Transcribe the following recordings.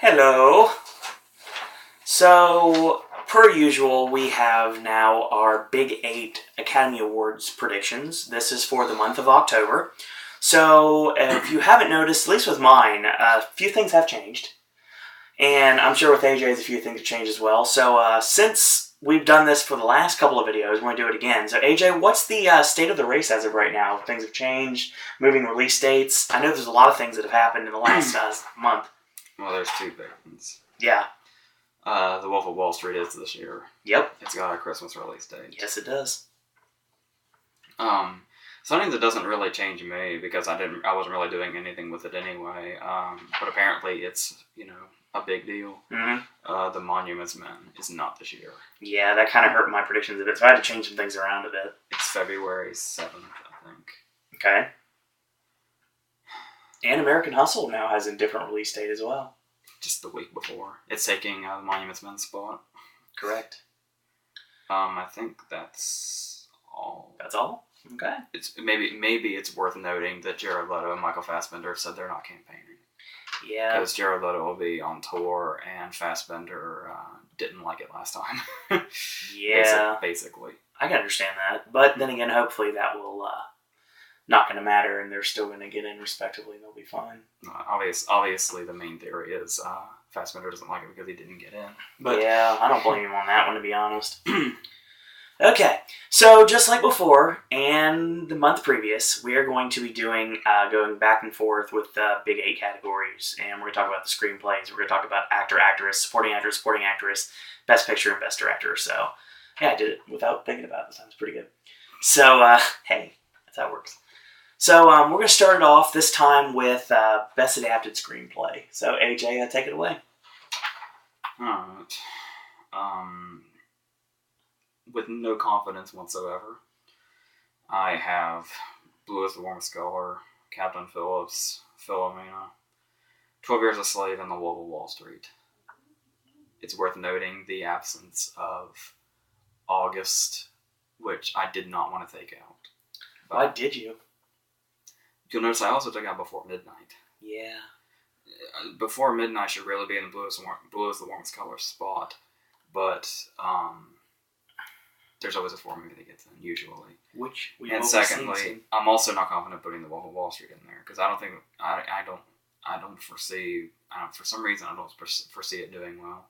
Hello. So, per usual, we have now our Big 8 Academy Awards predictions. This is for the month of October. So, if you haven't noticed, at least with mine, a few things have changed. And I'm sure with AJ's a few things have changed as well. So, since we've done this for the last couple of videos, we're going to do it again. So, AJ, what's the state of the race as of right now? Things have changed, moving release dates. I know there's a lot of things that have happened in the last month. Well, there's two big ones. Yeah. The Wolf of Wall Street is this year. Yep. It's got a Christmas release date. Yes, it does. Something that doesn't really change me because I wasn't really doing anything with it anyway. But apparently it's a big deal. Mm-hmm. The Monuments Men is not this year. Yeah, that kind of hurt my predictions a bit, so I had to change some things around a bit. It's February 7th, I think. Okay. And American Hustle now has a different release date as well. Just the week before. It's taking the Monuments Men's spot. Correct. I think that's all. That's all? Okay. It's maybe it's worth noting that Jared Leto and Michael Fassbender said they're not campaigning. Yeah. Because Jared Leto will be on tour, and Fassbender didn't like it last time. Yeah. Basically. I can understand that. But then again, hopefully that will not going to matter, and they're still going to get in respectively, and they'll be fine. Obviously, the main theory is Fassbender doesn't like it because he didn't get in. But yeah, I don't blame him on that one, to be honest. Okay, so just like before, and the month previous, we are going to be doing, going back and forth with the Big 8 categories, and we're going to talk about the screenplays, we're going to talk about actor, actress, supporting actress, best picture, and best director, so, yeah, I did it without thinking about it this time, it's pretty good. So, hey, that's how it works. So, we're going to start it off this time with best adapted screenplay. So, AJ, take it away. Alright. With no confidence whatsoever, I have Blue is the Warmest Color, Captain Phillips, Philomena, 12 Years a Slave, and The Wolf of Wall Street. It's worth noting the absence of August, which I did not want to take out. But why did you? You'll notice I also took out Before Midnight. Yeah. Before Midnight should really be in the Blue is the Warmest Color spot, but there's always a four movie that gets in, usually. Which we and secondly, I'm also not confident putting The Wolf of Wall Street in there because I don't foresee. For some reason, I don't foresee it doing well.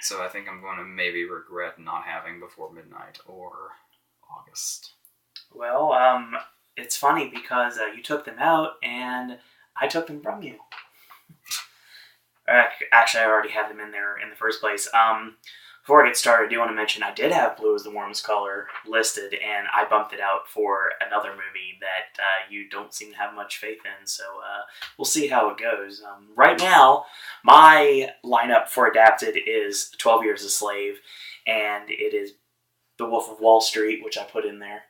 So I think I'm going to maybe regret not having Before Midnight or August. Well, it's funny because you took them out and I took them from you. Actually, I already had them in there in the first place. Before I get started, I do want to mention I did have Blue is the Warmest Color listed, and I bumped it out for another movie that you don't seem to have much faith in, so we'll see how it goes. Right now, my lineup for adapted is 12 Years a Slave, and it is The Wolf of Wall Street, which I put in there,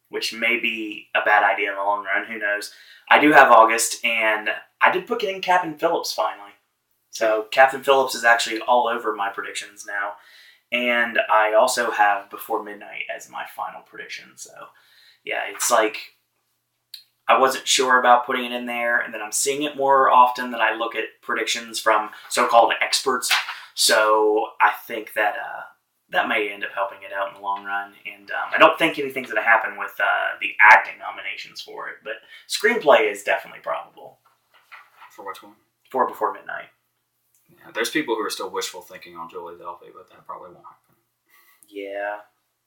which may be a bad idea in the long run, who knows. I do have August, and I did put in Captain Phillips finally. So Captain Phillips is actually all over my predictions now. And I also have Before Midnight as my final prediction. So, yeah, it's like I wasn't sure about putting it in there, and then I'm seeing it more often than I look at predictions from so-called experts. So I think that that may end up helping it out in the long run. And I don't think anything's going to happen with the acting nominations for it, but screenplay is definitely probable. For which one? For Before Midnight. Yeah, there's people who are still wishful thinking on Julie Delpy, but that probably won't happen. Yeah.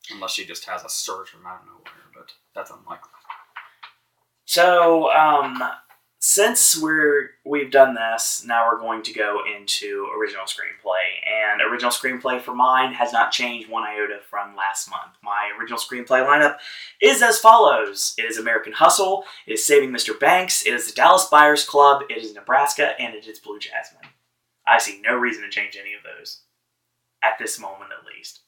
Unless she just has a surge from out of nowhere, but that's unlikely. So, since we've done this, now we're going to go into original screenplay. And original screenplay for mine has not changed one iota from last month. My original screenplay lineup is as follows. It is American Hustle, it is Saving Mr. Banks, it is the Dallas Buyers Club, it is Nebraska, and it is Blue Jasmine. I see no reason to change any of those. At this moment, at least.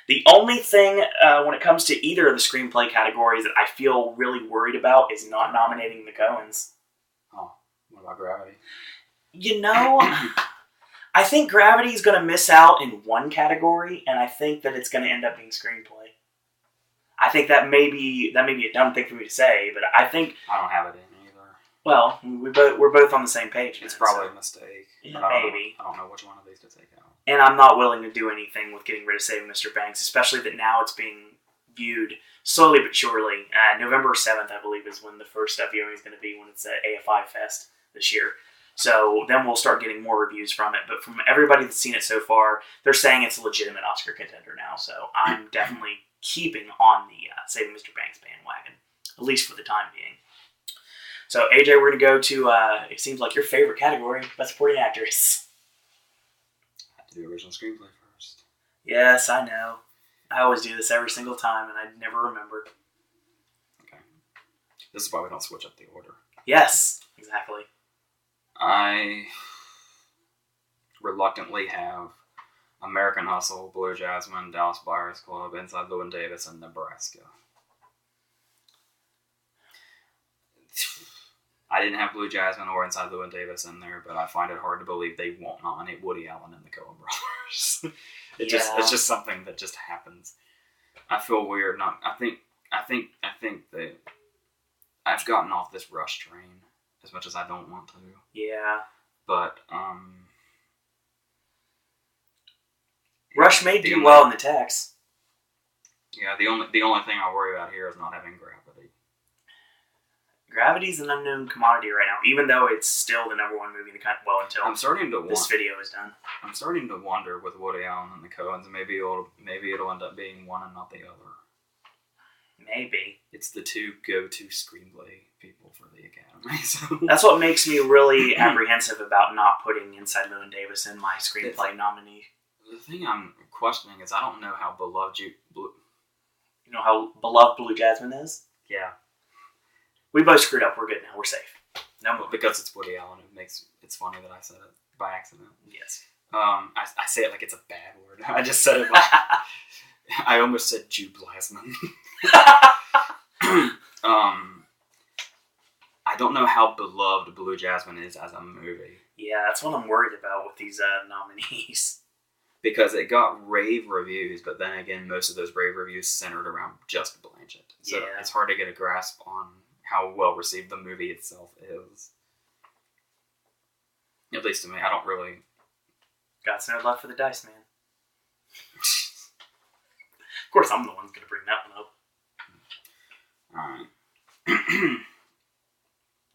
The only thing, when it comes to either of the screenplay categories that I feel really worried about is not nominating the Coens. Oh, what about Gravity? You know, I think Gravity is going to miss out in one category, and I think that it's going to end up being screenplay. I think that may be a dumb thing for me to say, but I think... I don't have it in either. Well, we're both on the same page. It's probably a mistake. Yeah, maybe. I don't know which one of these to take out. And I'm not willing to do anything with getting rid of Saving Mr. Banks, especially that now it's being viewed slowly but surely. November 7th, I believe, is when the first viewing is going to be when it's at AFI Fest this year. So then we'll start getting more reviews from it. But from everybody that's seen it so far, they're saying it's a legitimate Oscar contender now. So I'm definitely keeping on the Saving Mr. Banks bandwagon, at least for the time being. So, AJ, we're going to go to, it seems like your favorite category, Best Supporting Actress. I have to do original screenplay first. Yes, I know. I always do this every single time, and I never remember. Okay. This is why we don't switch up the order. Yes, exactly. I reluctantly have American Hustle, Blue Jasmine, Dallas Buyers Club, Inside Llewyn Davis, and Nebraska. I didn't have Blue Jasmine or Inside Llewyn Davis in there, but I find it hard to believe they won't nominate Woody Allen and the Coen Brothers. It's just something that just happens. I feel weird. I think that I've gotten off this Rush train as much as I don't want to. Yeah. But Rush may do well in the text. Yeah, the only thing I worry about here is not having Gravity. Gravity's an unknown commodity right now, even though it's still the number one movie in the country. Well, until this video is done. I'm starting to wonder with Woody Allen and the Coens, maybe it'll end up being one and not the other. Maybe it's the two go-to screenplay people for the Academy. So. That's what makes me really apprehensive about not putting Inside Llewyn Davis in my screenplay nominee. The thing I'm questioning is I don't know how beloved You know how beloved Blue Jasmine is? Yeah. We both screwed up. We're good now. We're safe. No more. Because it's Woody Allen, it's funny that I said it by accident. Yes. I say it like it's a bad word. I just said it like I almost said Jude Blasman. I don't know how beloved Blue Jasmine is as a movie. Yeah, that's what I'm worried about with these nominees. Because it got rave reviews, but then again, most of those rave reviews centered around just Blanchett. So it's hard to get a grasp on how well received the movie itself is. At least to me, I don't really... Got no love for the dice, man. Of course, I'm the one going to bring that one up. Alright.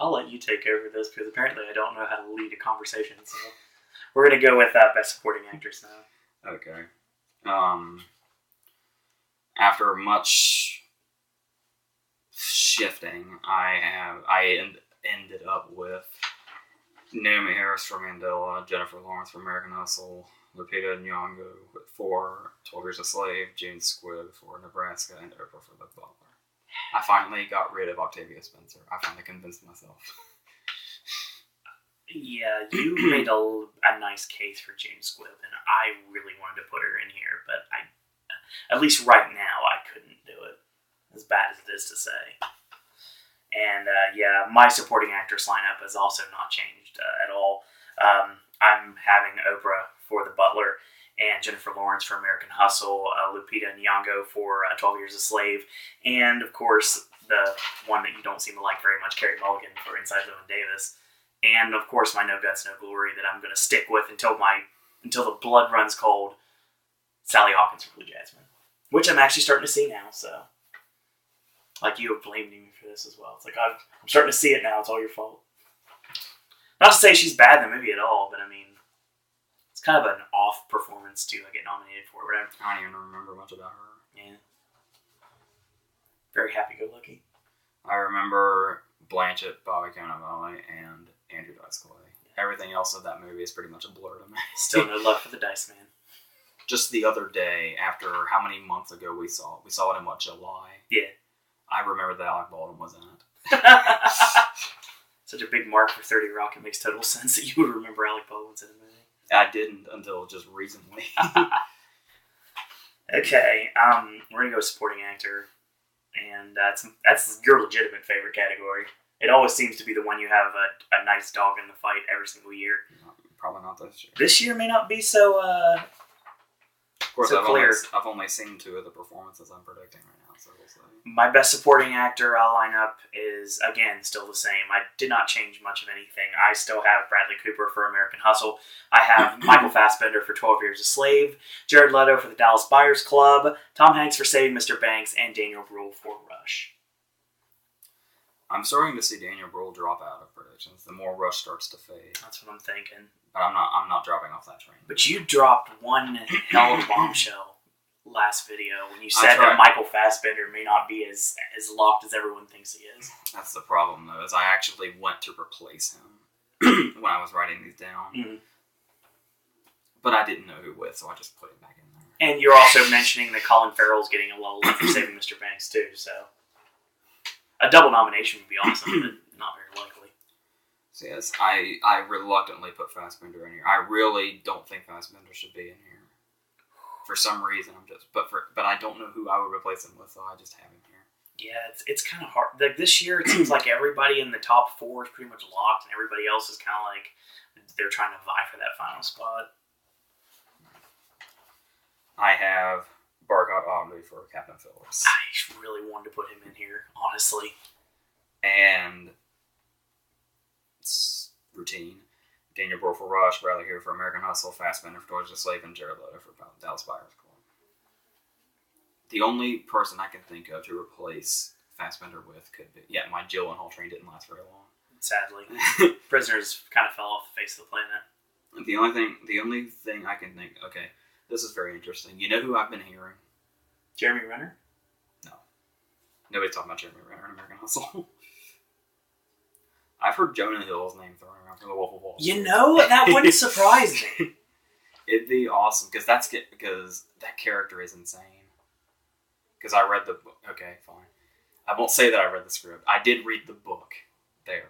I'll let you take over this, because apparently I don't know how to lead a conversation, so... We're going to go with Best Supporting Actress now. Okay. After much shifting, I ended up with Naomi Harris for Mandela, Jennifer Lawrence for American Hustle, Lupita Nyong'o for 12 Years a Slave, Jane Squibb for Nebraska, and Oprah for The Butler. I finally got rid of Octavia Spencer. I finally convinced myself. Yeah, you made a nice case for James Squibb, and I really wanted to put her in here, but at least right now, I couldn't do it, as bad as it is to say. And my supporting actress lineup has also not changed at all. I'm having Oprah for The Butler, and Jennifer Lawrence for American Hustle, Lupita Nyong'o for 12 Years a Slave, and of course, the one that you don't seem to like very much, Carey Mulligan for Inside Llewyn Davis. And, of course, my No Guts, No Glory that I'm going to stick with until the blood runs cold, Sally Hawkins for Blue Jasmine. Which I'm actually starting to see now, so... Like, you have blamed me for this as well. It's like, I'm starting to see it now, it's all your fault. Not to say she's bad in the movie at all, but I mean... It's kind of an off performance to get nominated for, but I don't even remember much about her. Yeah. Very happy-go-lucky. I remember Blanchett, Bobby Cannavale, and Andrew Dice Clay. Everything else of that movie is pretty much a blur to me. Still no love for the Dice Man. Just the other day, after how many months ago we saw it? We saw it in, July? Yeah. I remember that Alec Baldwin was in it. Such a big mark for 30 Rock, it makes total sense that you would remember Alec Baldwin's in a movie. I didn't until just recently. Okay, we're going to go supporting actor. And that's your legitimate favorite category. It always seems to be the one you have a nice dog in the fight every single year. Probably not this year. This year may not be so of course, so clear. I've only seen 2 of the performances I'm predicting right now. so we'll see. My best supporting actor lineup is, again, still the same. I did not change much of anything. I still have Bradley Cooper for American Hustle. I have Michael Fassbender for 12 Years a Slave, Jared Leto for The Dallas Buyers Club, Tom Hanks for Saving Mr. Banks, and Daniel Bruhl for Rush. I'm starting to see Daniel Bruhl drop out of predictions. The more Rush starts to fade. That's what I'm thinking. But I'm not dropping off that train. But you dropped one hell of a bombshell last video when you said that Michael Fassbender may not be as locked as everyone thinks he is. That's the problem, though, is I actually went to replace him when I was writing these down. Mm-hmm. But I didn't know who with, so I just put it back in there. And you're also mentioning that Colin Farrell's getting a lot of love for Saving Mr. Banks, too, so a double nomination would be awesome, but not very likely. So yes, I reluctantly put Fassbender in here. I really don't think Fassbender should be in here. For some reason, but I don't know who I would replace him with, so I just have him here. Yeah, it's kind of hard. Like this year, it seems like everybody in the top 4 is pretty much locked, and everybody else is kind of like they're trying to vie for that final spot. I have Barkot Ogden for Captain Phillips. I really wanted to put him in here, honestly. And it's routine. Daniel Bruhl for Rush, Bradley Cooper for American Hustle, Fassbender for 12 Years a Slave, and Jared Leto for Dallas Buyers Club. The only person I can think of to replace Fassbender with could be... Yeah, my Gyllenhaal train didn't last very long. Sadly. Prisoners kind of fell off the face of the planet. The only thing I can think... Okay, this is very interesting. You know who I've been hearing? Jeremy Renner? No. Nobody's talking about Jeremy Renner in American Hustle. I've heard Jonah Hill's name thrown around from The Wolf of Wall Street. You know, that wouldn't surprise me. It'd be awesome, because that character is insane. Because I read the book. Okay, fine. I won't say that I read the script. I did read the book there.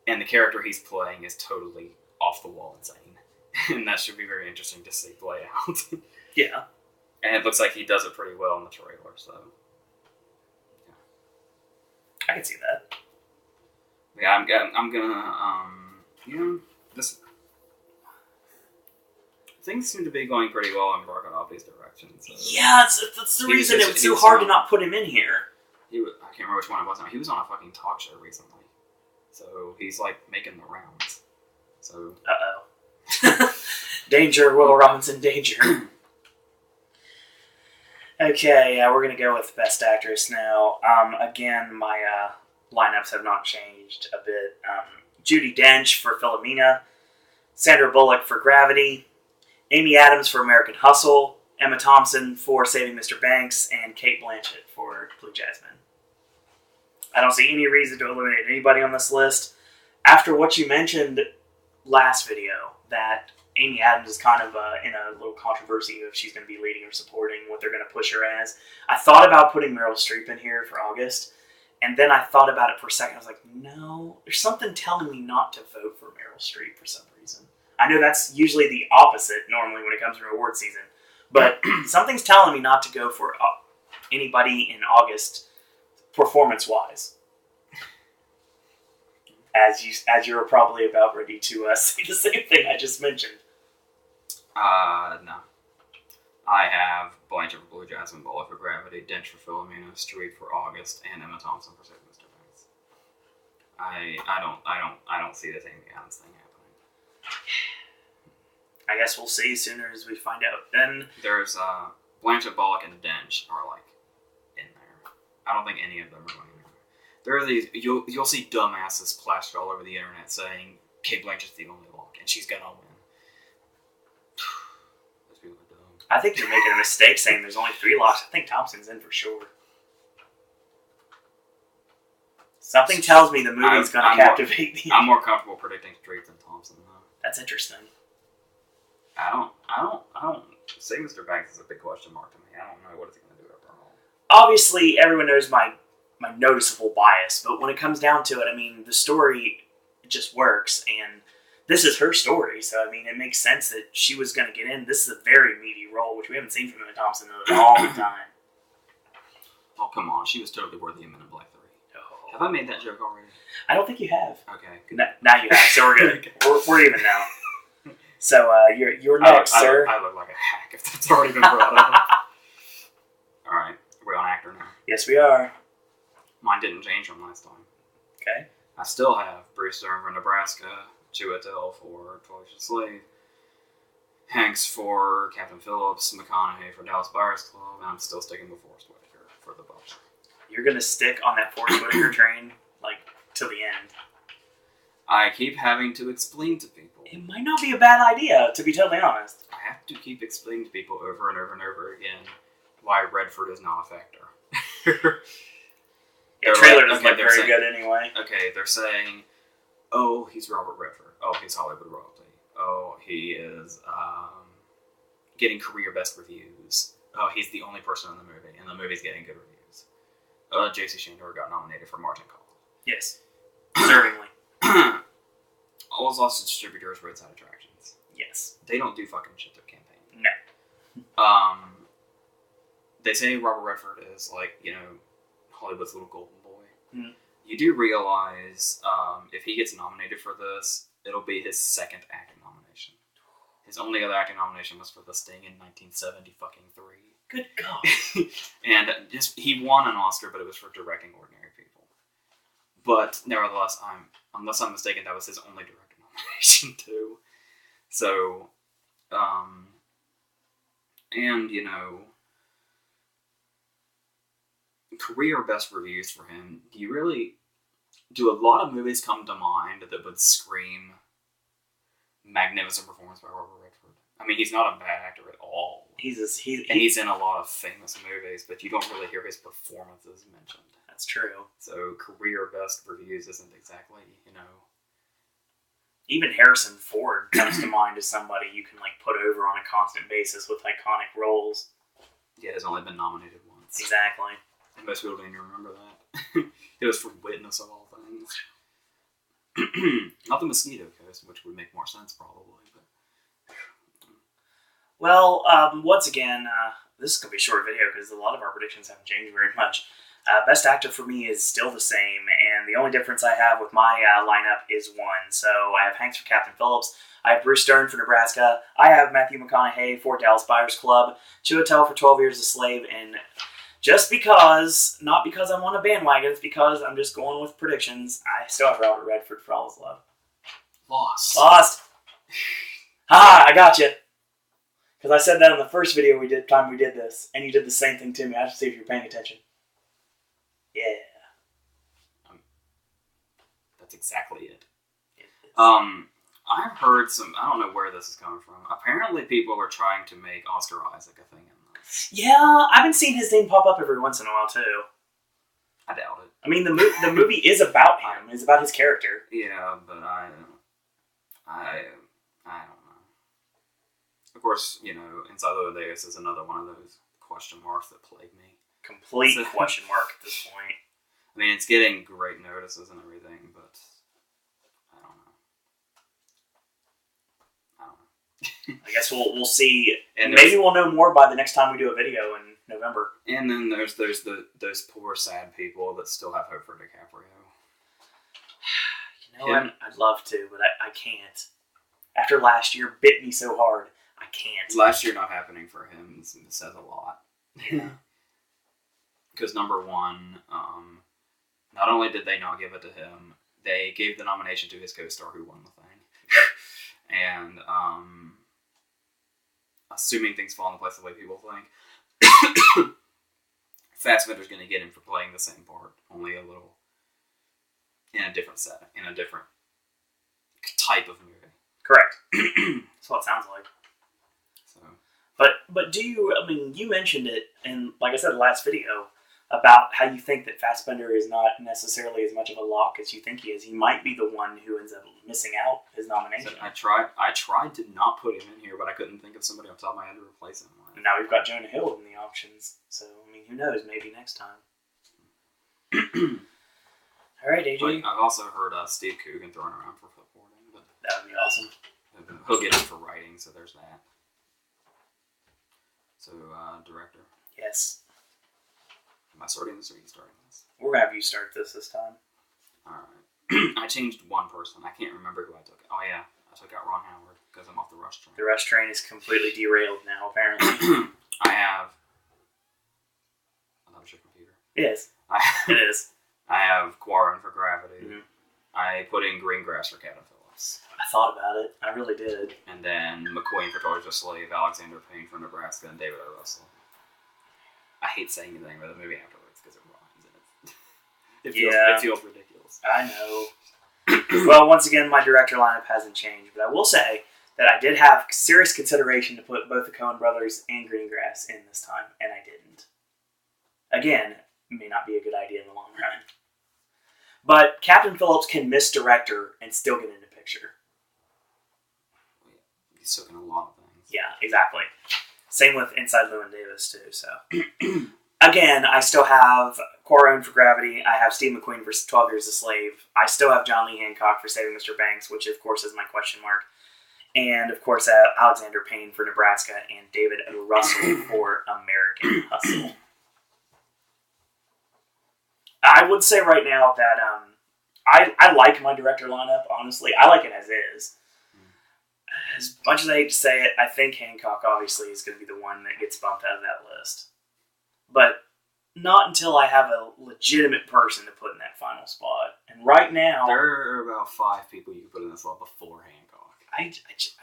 And the character he's playing is totally off the wall insane. And that should be very interesting to see play out. Yeah. And it looks like he does it pretty well in the trailer, so... Yeah. I can see that. Yeah, I'm gonna, this... Things seem to be going pretty well in Barkot Ogden's direction, so... Yeah, that's the reason it was so hard to not put him in here. I can't remember which one it was now. He was on a fucking talk show recently. So, he's, like, making the rounds. So... Uh-oh. Danger, Will Robinson, danger. Okay, we're going to go with Best Actress now. Again, my lineups have not changed a bit. Judi Dench for Philomena, Sandra Bullock for Gravity, Amy Adams for American Hustle, Emma Thompson for Saving Mr. Banks, and Cate Blanchett for Blue Jasmine. I don't see any reason to eliminate anybody on this list. After what you mentioned last video, that Amy Adams is kind of in a little controversy if she's going to be leading or supporting, what they're going to push her as. I thought about putting Meryl Streep in here for August, and then I thought about it for a second. I was like, no, there's something telling me not to vote for Meryl Streep for some reason. I know that's usually the opposite normally when it comes to award season, but something's telling me not to go for anybody in August performance-wise. As you're probably about ready to say the same thing I just mentioned. No. I have Blanchett for Blue Jasmine, Bullock for Gravity, Dench for Philomena, Streep for August, and Emma Thompson for Saving Mr. Banks. I don't see this Amy Adams thing happening. I guess we'll see sooner as we find out. Then there's Blanchett, Bullock, and Dench are like in there. I don't think any of them are going in there. There are these you'll see dumbasses plastered all over the internet saying Cate Blanchett's the only lock and she's gonna win. Those people are dumb. I think you're making a mistake saying there's only 3 locks. I think Thompson's in for sure. Something tells me the movie's going to captivate me. I'm more comfortable predicting Streep than Thompson, though. That's interesting. I don't say Mr. Banks is a big question mark to me. I don't know what it's going to do overall. Obviously, everyone knows my noticeable bias, but when it comes down to it, I mean, the story just works, and this is her story, so I mean, it makes sense that she was going to get in. This is a very meaty role, which we haven't seen from Emma Thompson in a long time. Oh, come on. She was totally worthy of Men in Black 3. Oh. Have I made that joke already? I don't think you have. Okay. Now you have, so we're good. We're even now. So, you're next, sir. I look like a hack if that's already been brought up. All right. Are we on actor now? Yes, we are. Mine didn't change from last time. Okay. I still have Bruce Dern for Nebraska, Chiwetel for 12 Years a Slave, Hanks for Captain Phillips, McConaughey for Dallas Buyers Club, and I'm still sticking with Forrest Whitaker for The Butcher. You're going to stick on that Forrest Whitaker train, like, till the end. I keep having to explain to people. It might not be a bad idea, to be totally honest. I have to keep explaining to people over and over and over again why Redford is not a factor. Yeah, the trailer doesn't look look very good anyway. Okay, they're saying, oh, he's Robert Redford. Oh, he's Hollywood royalty. Oh, he is getting career best reviews. Oh, he's the only person in the movie, and the movie's getting good reviews. J.C. Chandor got nominated for Martin Call. Yes. Deservingly. All his lost distributors, Roadside Attractions. Yes. They don't do fucking shit to campaign. No. They say Robert Redford is like, Hollywood's little golden boy. Mm. You do realize if he gets nominated for this, it'll be his second acting nomination. His only other acting nomination was for The Sting in 1973. Good God. And he won an Oscar, but it was for directing Ordinary People. But nevertheless, unless I'm mistaken, that was his only directing nomination too. So, career best reviews for him. Do a lot of movies come to mind that would scream magnificent performance by Robert Redford? I mean, he's not a bad actor at all. He's in a lot of famous movies, but you don't really hear his performances mentioned. That's true. So career best reviews isn't exactly, Even Harrison Ford comes to mind as somebody you can put over on a constant basis with iconic roles. Yeah, he's only been nominated once. Exactly. And most people don't even remember that. It was for Witness of all things. Not the Mosquito Coast, which would make more sense probably. But well, once again, this is going to be a short video because a lot of our predictions haven't changed very much. Best actor for me is still the same, and the only difference I have with my lineup is one. So I have Hanks for Captain Phillips, I have Bruce Dern for Nebraska, I have Matthew McConaughey for Dallas Buyers Club, Chiwetel for 12 Years a Slave, and just because, not because I'm on a bandwagon, it's because I'm just going with predictions, I still have Robert Redford for All Is Love. Lost! Ha! I got you! Because I said that in the first video we did this, and you did the same thing to me. I have to see if you're paying attention. Yeah. That's exactly it. I've heard I don't know where this is coming from. Apparently people are trying to make Oscar Isaac a thing in this. Yeah, I've been seeing his name pop up every once in a while too. I doubt it. I mean, the movie is about him. It's about his character. Yeah, but I don't know. Of course, Inside Llewyn Davis is another one of those question marks that plague me. Complete question mark at this point. I mean, it's getting great notices and everything, but I don't know. I guess we'll see, and maybe we'll know more by the next time we do a video in November. And then there's those poor sad people that still have hope for DiCaprio. I'd love to, but I can't. After last year bit me so hard, I can't. Last year not happening for him says a lot. Yeah. Because number one, not only did they not give it to him, they gave the nomination to his co-star who won the thing. And assuming things fall into place the way people think, Fassbender's going to get him for playing the same part, only a little in a different setting, in a different type of movie. Correct. That's what it sounds like. So, but do you? I mean, you mentioned it, and like I said in the last video, about how you think that Fassbender is not necessarily as much of a lock as you think he is. He might be the one who ends up missing out his nomination. So I tried to not put him in here, but I couldn't think of somebody off the top of my head to replace him with. And now we've got Jonah Hill in the options, so I mean, who knows? Maybe next time. All right, AJ. But I've also heard Steve Coogan thrown around for footboarding, but that would be awesome. He'll get him for writing, so there's that. So, director. Yes. Am I starting this or are you starting this? We're going to have you start this time. Alright. I changed one person. I can't remember who I took. Oh, yeah. I took out Ron Howard because I'm off the Rush train. The Rush train is completely derailed now, apparently. I have... Oh, that was your computer. It is. It is. I have Quarren for Gravity. Mm-hmm. I put in Greengrass for Captain Phillips. I thought about it. I really did. And then McQueen for Georgia Slave, Alexander Payne for Nebraska, and David O. Russell. I hate saying anything about the movie afterwards because it rhymes and it feels ridiculous. I know. Well, once again, my director lineup hasn't changed, but I will say that I did have serious consideration to put both the Coen brothers and Greengrass in this time, and I didn't. Again, may not be a good idea in the long run. But Captain Phillips can miss director and still get into picture. He's still in a lot of things. Yeah, exactly. Same with Inside Llewyn Davis, too. So, again, I still have Quarren for Gravity. I have Steve McQueen for 12 Years a Slave. I still have John Lee Hancock for Saving Mr. Banks, which, of course, is my question mark. And, of course, Alexander Payne for Nebraska and David O. Russell for American Hustle. I would say right now that I like my director lineup, honestly. I like it as is. As much as I hate to say it, I think Hancock obviously is going to be the one that gets bumped out of that list. But not until I have a legitimate person to put in that final spot. And right now... There are about 5 people you can put in this slot before Hancock.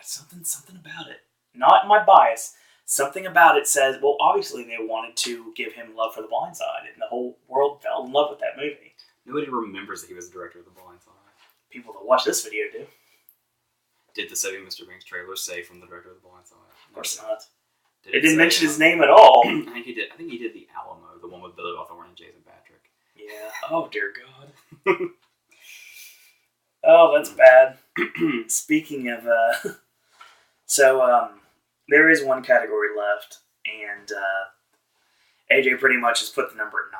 Something about it. Not my bias. Something about it says, well, obviously they wanted to give him love for The Blind Side, and the whole world fell in love with that movie. Nobody remembers that he was the director of The Blind Side. People that watch this video do. Did the Saving Mr. Banks trailer say from the director of The Blind Side? Of course not. It didn't mention his name at all. I think he did. I think he did The Alamo, the one with Billy Bob Thornton and Jason Patrick. Yeah. Oh, dear God. Oh, that's bad. Speaking of... there is one category left, and AJ pretty much has put the number at 9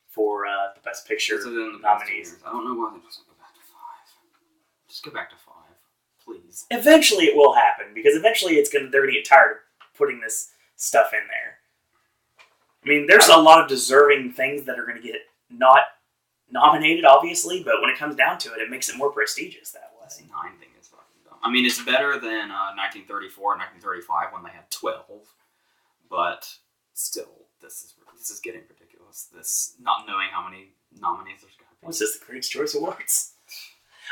for the Best Picture nominees. I don't know why they just go back to 5. Just go back to 5, please. Eventually it will happen, because eventually they're going to get tired of putting this stuff in there. I mean, there's a lot of deserving things that are going to get not nominated, obviously, but when it comes down to it, it makes it more prestigious that way. This 9 thing is fucking dumb. I mean, it's better than 1934 and 1935 when they had 12, but still, this is getting ridiculous. This not knowing how many nominees there's going to be. What's this, the Critics' Choice Awards?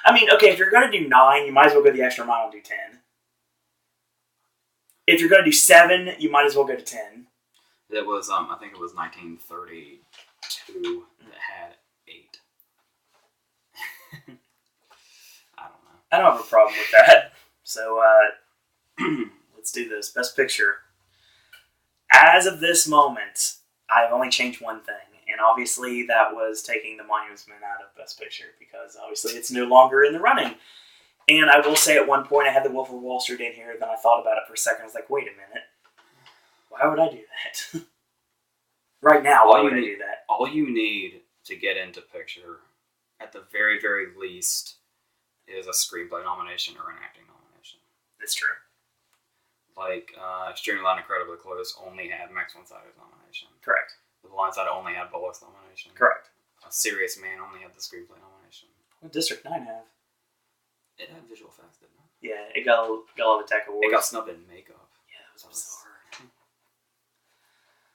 I mean, okay, if you're going to do 9, you might as well go the extra mile and do 10. If you're going to do 7, you might as well go to 10. It was, I think it was 1932 that had 8. I don't know. I don't have a problem with that. So, let's do this. Best Picture. As of this moment, I've only changed one thing. And obviously that was taking The Monuments Men out of Best Picture, because obviously it's no longer in the running. And I will say at one point I had The Wolf of Wall Street in here, then I thought about it for a second. I was like, wait a minute. Why would I do that? Right now, why would I do that? All you need to get into picture, at the very, very least, is a screenplay nomination or an acting nomination. That's true. Like, Extremely Loud and Incredibly Close only had Max von Sydow's nomination. Correct. The Blind Side only had Bullock's nomination. Correct. A Serious Man only had the screenplay nomination. What did District 9 have? It had visual effects, didn't it? Yeah, it got a lot of tech awards. It got snubbed in makeup. Yeah, it was bizarre.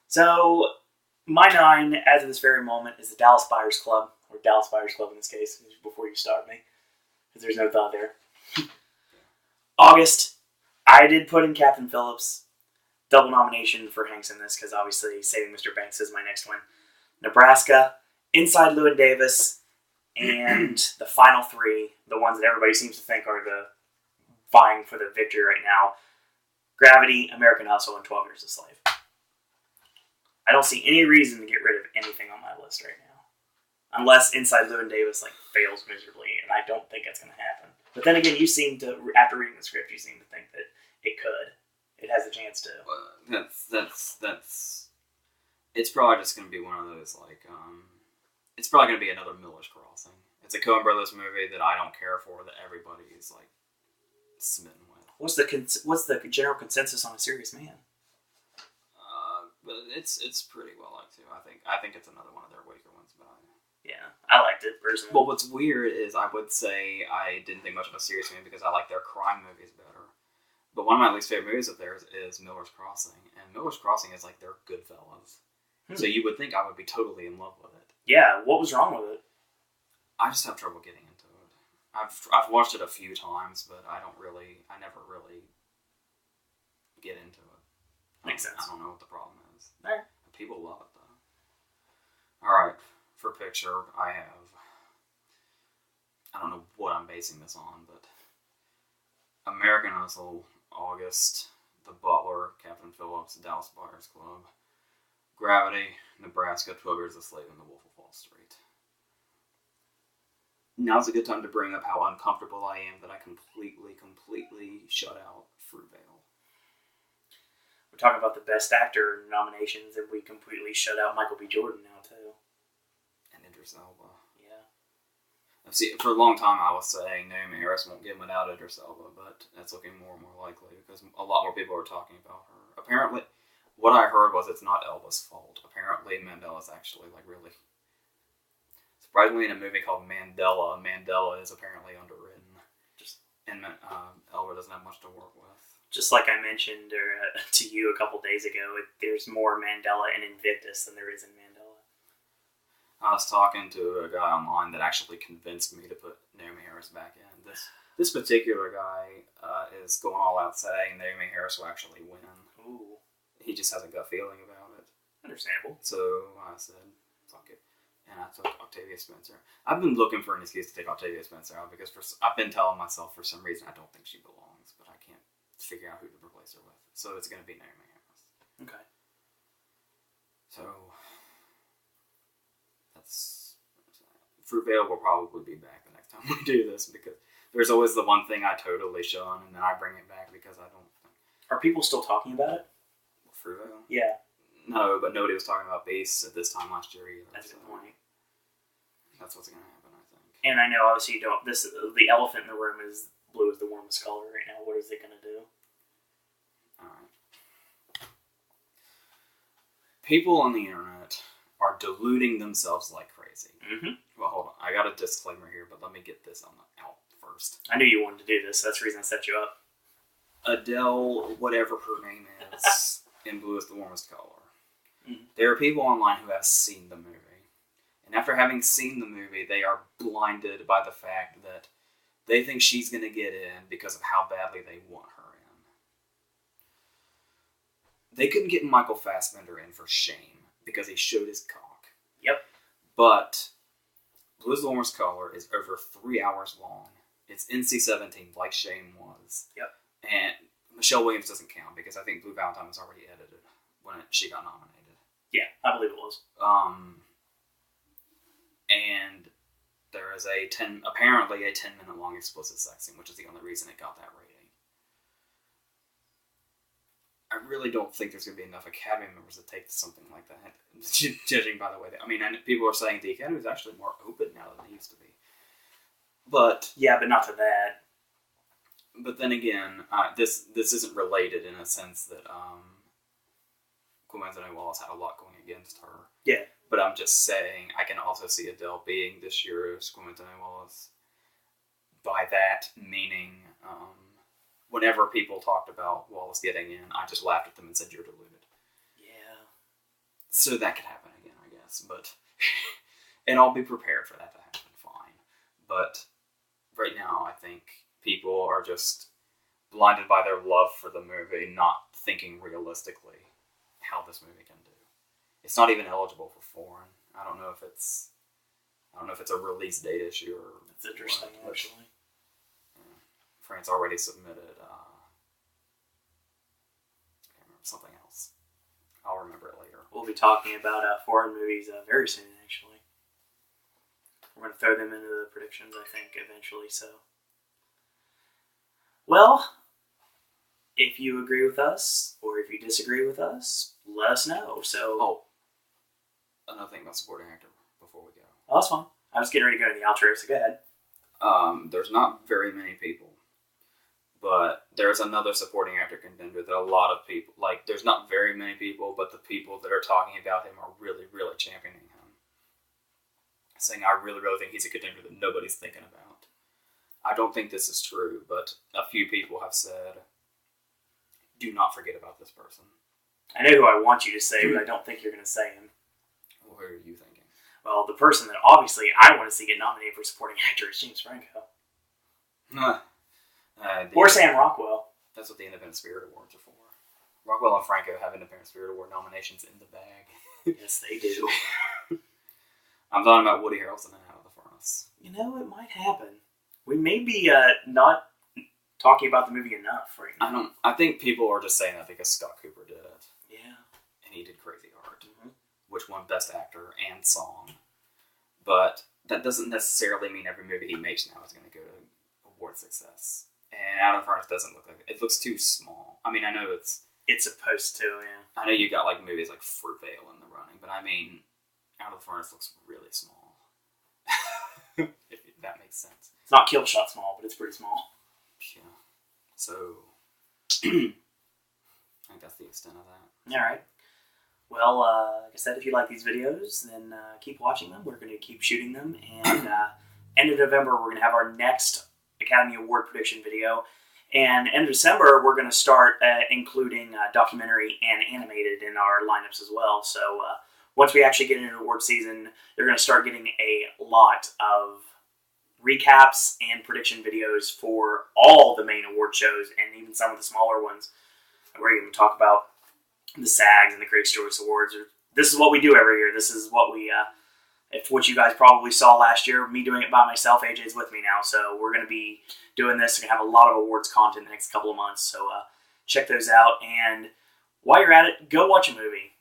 So, my 9, as of this very moment, is the Dallas Buyers Club, or Dallas Buyers Club in this case, before you start me, because there's no thought there. August, I did put in Captain Phillips. Double nomination for Hanks in this, because obviously Saving Mr. Banks is my next one. Nebraska, Inside Llewyn Davis, and the final 3, the ones that everybody seems to think are the vying for the victory right now: Gravity, American Hustle, and 12 Years a Slave. I don't see any reason to get rid of anything on my list right now, unless Inside Llewyn Davis fails miserably, and I don't think that's going to happen. But then again, you seem to, after reading the script, you seem to think that it could. It has a chance to. That's. It's probably just going to be one of those it's probably going to be another Miller's Crossing. It's a Coen Brothers movie that I don't care for, that everybody is smitten with. What's the general consensus on A Serious Man? But it's pretty well liked too. I think it's another one of their weaker ones, but yeah, I liked it personally. Well, what's weird is I would say I didn't think much of A Serious Man because I like their crime movies better. But one of my least favorite movies of theirs is Miller's Crossing, and Miller's Crossing is their Goodfellas. So you would think I would be totally in love with it. Yeah, what was wrong with it? I just have trouble getting into it. I've watched it a few times, but I never really get into it. Makes sense. I don't know what the problem is. Alright. People love it, though. Alright, for picture, I don't know what I'm basing this on, but American Hustle, August, The Butler, Captain Phillips, Dallas Buyers Club, Gravity, Nebraska, 12 Years a Slave, and The Wolf of Wall Street. Now's a good time to bring up how uncomfortable I am that I completely shut out Fruitvale. We're talking about the Best Actor nominations, and we completely shut out Michael B. Jordan now, too. And Idris Elba. Yeah. See, for a long time I was saying Naomi Harris won't get without Idris Elba, but that's looking more and more likely because a lot more people are talking about her. Apparently, what I heard was it's not Elba's fault. Apparently, Mandela's actually, really... Surprisingly, in a movie called Mandela is apparently underwritten. And Elba doesn't have much to work with. Just like I mentioned to you a couple days ago, there's more Mandela in Invictus than there is in Mandela. I was talking to a guy online that actually convinced me to put Naomi Harris back in. This particular guy is going all out saying Naomi Harris will actually win. Ooh. He just has a gut feeling about it. Understandable. So I said, fuck it. And I took Octavia Spencer. I've been looking for an excuse to take Octavia Spencer out because I've been telling myself for some reason I don't think she belongs, but I can't figure out who to replace her with. So it's going to be Naomi Harris. Okay. So that's... Fruitvale will probably be back the next time we do this because there's always the one thing I totally shun and then I bring it back because I don't think... Are people still talking about it? Fruitvale? Yeah. No, but nobody was talking about Base at this time last year either. That's a good point. That's what's going to happen, I think. And I know, obviously, the elephant in the room is blue is the warmest color right now. What is it going to do? Alright. People on the internet are deluding themselves like crazy. Mm-hmm. Well, hold on. I got a disclaimer here, but let me get this out first. I knew you wanted to do this. So that's the reason I set you up. Adele, whatever her name is, in Blue is the Warmest Color. Mm-hmm. There are people online who have seen the movie. And after having seen the movie, they are blinded by the fact that they think she's going to get in because of how badly they want her in. They couldn't get Michael Fassbender in for shame because he showed his cock. Yep. But Blue is the Warmest Color is over 3 hours long. It's NC-17 like Shame was. Yep. And Michelle Williams doesn't count because I think Blue Valentine was already edited when she got nominated. Yeah, I believe it was. And there is apparently a 10-minute long explicit sex scene, which is the only reason it got that rating. I really don't think there's going to be enough Academy members to take something like that. Judging by the way, people are saying the Academy is actually more open now than it used to be. But yeah, but not to that. But then again, this isn't related in a sense that Quincy Wallace had a lot going against her. Yeah. But I'm just saying, I can also see Adele being this year's Quincy Wallace. By that, meaning, whenever people talked about Wallace getting in, I just laughed at them and said, you're deluded. Yeah. So that could happen again, I guess. But, and I'll be prepared for that to happen, fine. But right now, I think people are just blinded by their love for the movie, not thinking realistically how this movie can do. It's not even eligible for foreign. I don't know if it's a release date issue or... That's interesting, actually. France already submitted I can't remember, something else. I'll remember it later. We'll be talking about foreign movies very soon, actually. We're going to throw them into the predictions, I think, eventually, so... Well, if you agree with us, or if you disagree with us, let us know. So, another thing about supporting actor before we go. Oh, that's fine. I was getting ready to go to the outro, so go ahead. There's not very many people, but there's another supporting actor contender that a lot of people, there's not very many people, but the people that are talking about him are really, really championing him. Saying, I really, really think he's a contender that nobody's thinking about. I don't think this is true, but a few people have said, do not forget about this person. I know who I want you to say, but I don't think you're going to say him. who are you thinking? Well, the person that obviously I want to see get nominated for supporting actor is James Franco. Or Sam Rockwell. That's what the Independent Spirit Awards are for. Rockwell and Franco have Independent Spirit Award nominations in the bag. Yes, they do. I'm talking about Woody Harrelson and Out of the Furnace. You know, it might happen. We may be not talking about the movie enough right now. I think people are just saying that because Scott Cooper did it. Yeah. And he did Crazy Heart, which won Best Actor and Song. But that doesn't necessarily mean every movie he makes now is going to go to award success. And Out of the Furnace doesn't look like it. It looks too small. I mean, I know it's supposed to, yeah. I know you got like movies like Fruitvale in the running, but I mean, Out of the Furnace looks really small. If that makes sense. It's not Killshot small, but it's pretty small. Yeah. So, I think that's the extent of that. All right. Well, like I said, if you like these videos, then keep watching them. We're going to keep shooting them. And end of November, we're going to have our next Academy Award prediction video. And end of December, we're going to start including documentary and animated in our lineups as well. So once we actually get into award season, you're going to start getting a lot of recaps and prediction videos for all the main award shows and even some of the smaller ones. We're going to talk about the SAGs and the Critics' Choice Awards. This is what we do every year. This is what we, if what you guys probably saw last year, me doing it by myself. AJ's with me now, so we're going to be doing this. We're going to have a lot of awards content the next couple of months, so check those out. And while you're at it, go watch a movie.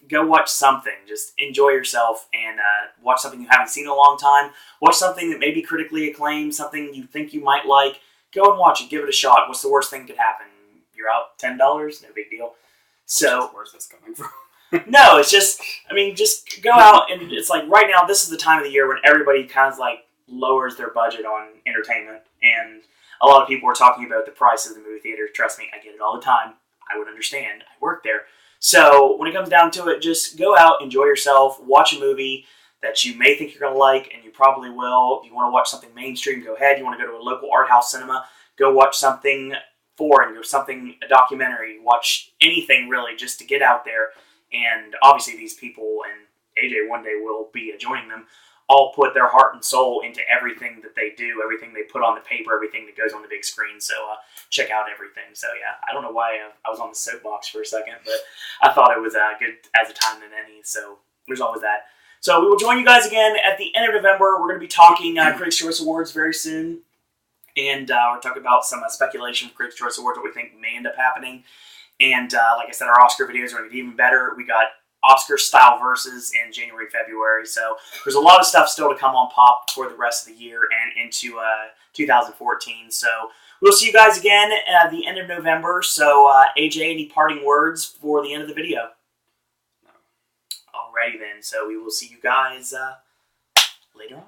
Go watch something. Just enjoy yourself and watch something you haven't seen in a long time. Watch something that may be critically acclaimed, something you think you might like. Go and watch it. Give it a shot. What's the worst thing that could happen? You're out $10. No big deal. So where's this coming from? No, it's just, just go out and it's like right now, this is the time of the year when everybody kind of like lowers their budget on entertainment. And a lot of people are talking about the price of the movie theater. Trust me, I get it all the time. I would understand. I work there. So when it comes down to it, just go out, enjoy yourself, watch a movie that you may think you're going to like, and you probably will. If you want to watch something mainstream, go ahead. You want to go to a local art house cinema, go watch something foreign, a documentary, watch anything really just to get out there. And obviously these people, and AJ one day will be joining them, all put their heart and soul into everything that they do, everything they put on the paper, everything that goes on the big screen. So check out everything. So yeah, I don't know why I was on the soapbox for a second, but I thought it was good as a time than any. So there's always that. So we will join you guys again at the end of November. We're going to be talking Critics' Choice Awards very soon. And we're talking about some speculation for Critics' Choice Awards, what we think may end up happening. And like I said, our Oscar videos are going to get even better. We got Oscar-style verses in January, February. So there's a lot of stuff still to come on pop for the rest of the year and into 2014. So we'll see you guys again at the end of November. So AJ, any parting words for the end of the video? No. Alrighty then. So we will see you guys later on.